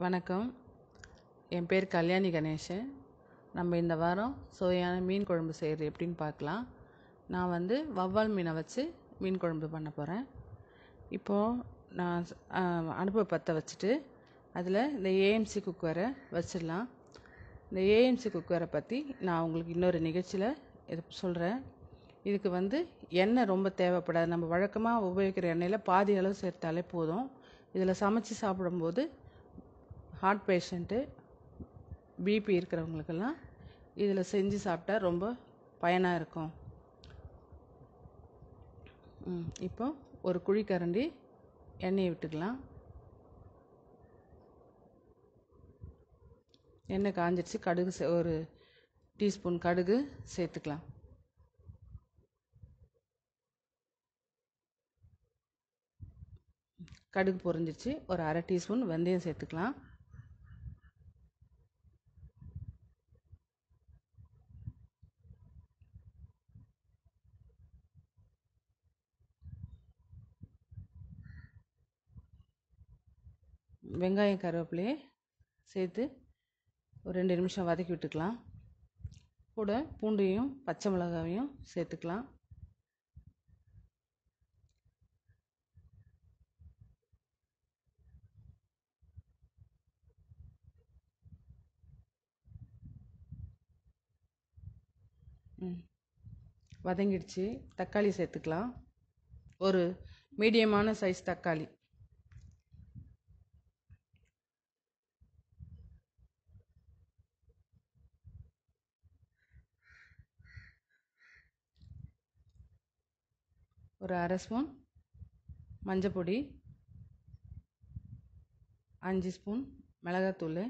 வணக்கம். என் பேர் கல்யாணி கணேசன். நம்ம இந்த வாரம் சுவையான மீன் குழம்பு செய்கிறது எப்படின்னு பார்க்கலாம். நான் வவ்வால் மீனை வச்சு மீன் குழம்பு பண்ண போகிறேன். இப்போது நான் அடுப்பை பற்ற வச்சுட்டு அதில் இந்த ஏஎம்சி குக்கரை வச்சிடலாம். இந்த ஏஎம்சி குக்கரை பற்றி நான் உங்களுக்கு இன்னொரு நிகழ்ச்சியில் இது சொல்கிறேன். இதுக்கு எண்ணெய் ரொம்ப தேவைப்படாது. நம்ம வழக்கமாக உபயோகிக்கிற எண்ணெயில் பாதி அளவு சேர்த்தாலே போதும். இதில் சமைச்சு சாப்பிடும்போது ஹார்ட் பேஷண்ட்டு, பிபி இருக்கிறவங்களுக்கெல்லாம் இதில் செஞ்சு சாப்பிட்டா ரொம்ப பயனாக இருக்கும். இப்போ ஒரு குழிக்கரண்டி எண்ணெயை விட்டுக்கலாம். எண்ணெய் காஞ்சிடுச்சு. கடுகு ஒரு டீஸ்பூன் கடுகு சேர்த்துக்கலாம். கடுகு பொரிஞ்சிடுச்சு. ஒரு அரை டீஸ்பூன் வெந்தயம் சேர்த்துக்கலாம். வெங்காயம் கருவேப்பிலையை சேர்த்து ஒரு 2 நிமிஷம் வதக்கி விட்டுக்கலாம். கூட பூண்டையும் பச்சை மிளகாவையும் சேர்த்துக்கலாம். வதங்கிடுச்சு. தக்காளி சேர்த்துக்கலாம். ஒரு மீடியமான சைஸ் தக்காளி. ஒரு அரை ஸ்பூன் மஞ்சள் பொடி, 5 ஸ்பூன் மிளகாத்தூள்.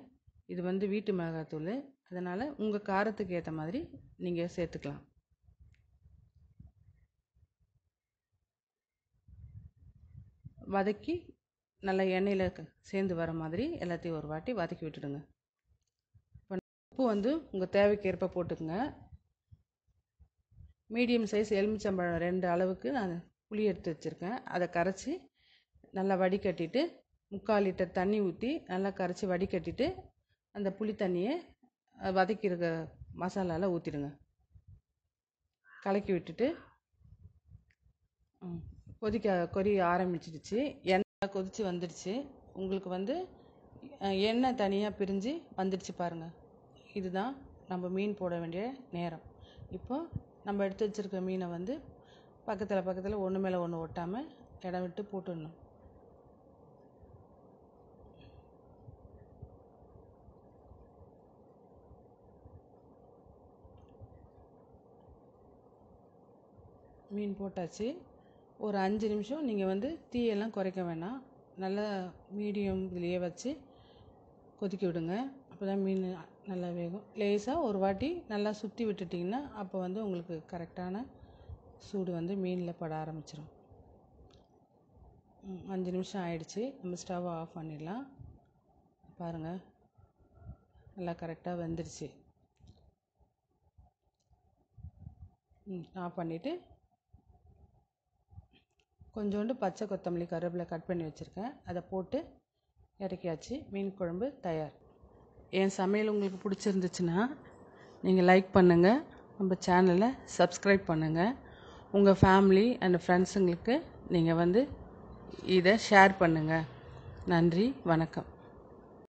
இது வீட்டு மிளகாத்தூள், அதனால் உங்கள் காரத்துக்கு ஏற்ற மாதிரி நீங்கள் சேர்த்துக்கலாம். வதக்கி நல்லா எண்ணெயில் சேர்ந்து வர மாதிரி எல்லாத்தையும் ஒரு வாட்டி வதக்கி விட்டுடுங்க. இப்போ உப்பு உங்கள் தேவைக்கு ஏற்ப போட்டுக்குங்க. மீடியம் சைஸ் எலுமிச்சம்பழம் 2 அளவுக்கு நான் புளி எடுத்து வச்சுருக்கேன். அதை கரைச்சி நல்லா வடிகட்டிட்டு 3/4 லிட்டர் தண்ணி ஊற்றி நல்லா கரைச்சி வடிகட்டிட்டு அந்த புளி தண்ணியை வதக்கியிருக்க மசாலாவில் ஊற்றிடுங்க. கலக்கி விட்டுட்டு கொதிக்க ஆரம்பிச்சிடுச்சு. எண்ணெய் கொதித்து வந்துடுச்சு. உங்களுக்கு எண்ணெய் தனியாக பிரிஞ்சு வந்துடுச்சு பாருங்கள். இதுதான் நம்ம மீன் போட வேண்டிய நேரம். இப்போ நம்ம எடுத்து வச்சுருக்க மீனை பக்கத்தில் ஒன்று மேலே ஒன்று ஒட்டாமல் இடம் விட்டு போட்டுடணும். மீன் போட்டாச்சு. ஒரு 5 நிமிஷம் நீங்கள் தீயெல்லாம் குறைக்க வேணாம். நல்லா மீடியம் இதுலேயே வச்சு கொதிக்க விடுங்க. அப்போ தான் மீன் நல்லா வேகும். லேசாக ஒரு வாட்டி நல்லா சுற்றி விட்டுட்டிங்கன்னா அப்போ உங்களுக்கு கரெக்டான சூடு மீனில் பட ஆரம்பிச்சிடும். 5 நிமிஷம் ஆயிடுச்சு. நம்ம ஸ்டவ்வை ஆஃப் பண்ணிடலாம். பாருங்கள், நல்லா கரெக்டாக வெந்துடுச்சு. ஆஃப் பண்ணிவிட்டு கொஞ்சோண்டு பச்சை கொத்தமல்லி கருவேப்பிலை கட் பண்ணி வச்சுருக்கேன். அதை போட்டு இறக்கியாச்சு. மீன் குழம்பு தயார். என் சமையல் உங்களுக்கு பிடிச்சிருந்துச்சுன்னா நீங்கள் லைக் பண்ணுங்கள், நம்ம சேனலை சப்ஸ்கிரைப் பண்ணுங்கள். உங்கள் ஃபேமிலி அண்ட் ஃப்ரெண்ட்ஸுங்களுக்கு நீங்கள் இதை ஷேர் பண்ணுங்கள். நன்றி, வணக்கம்.